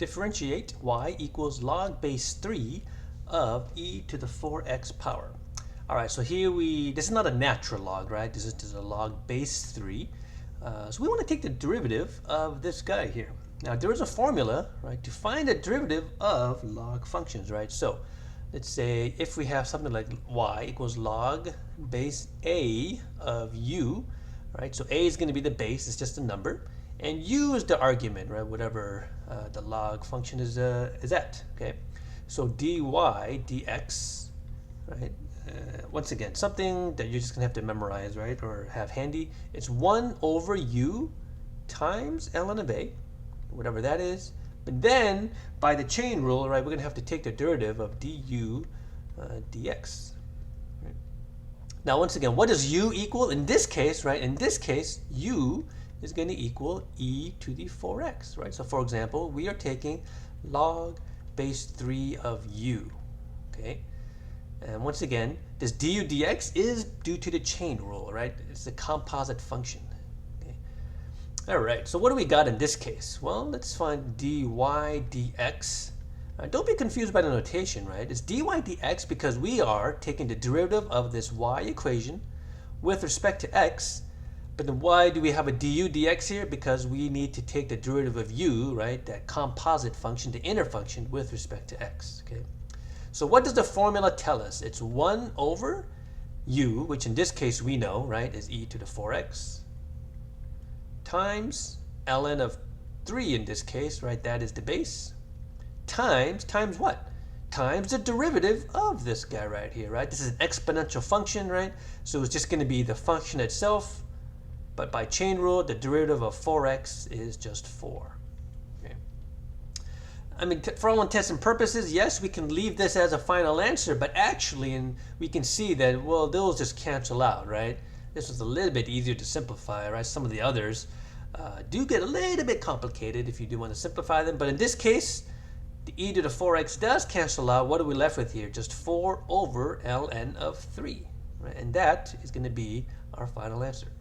Differentiate y equals log base 3 of e to the 4x power. All right, so here this is not a natural log, right? This is a log base 3. So we want to take the derivative of this guy here. Now there is a formula, right, to find the derivative of log functions, right? So let's say if we have something like y equals log base a of u, right? So a is going to be the base, it's just a number, and u is the argument, right? Whatever the log function is at, okay? So dy dx, right? Once again, something that you're just gonna have to memorize, right, or have handy. It's 1 over u times ln of a, whatever that is. But then, by the chain rule, right, we're gonna have to take the derivative of du dx. Right? Now, once again, what does u equal in this case, right? In this case, u is going to equal e to the 4x, right? So, for example, we are taking log base 3 of u, okay? And once again, this du dx is due to the chain rule, right? It's a composite function. Okay? All right, so what do we got in this case? Well, let's find dy dx. Don't be confused by the notation, right? It's dy dx because we are taking the derivative of this y equation with respect to x. But then why do we have a du dx here? Because we need to take the derivative of u, right? That composite function, the inner function, with respect to x, okay? So what does the formula tell us? It's 1 over u, which in this case we know, right, is e to the 4x, times ln of 3 in this case, right, that is the base, times what? Times the derivative of this guy right here, right? This is an exponential function, right? So it's just going to be the function itself, but by chain rule, the derivative of 4x is just 4. I mean, for all intents and purposes, yes, we can leave this as a final answer, but actually, we can see that, well, those just cancel out, right? This was a little bit easier to simplify, right? Some of the others do get a little bit complicated if you do want to simplify them, but in this case, the e to the 4x does cancel out. What are we left with here? Just 4 over ln of 3, right? And that is going to be our final answer.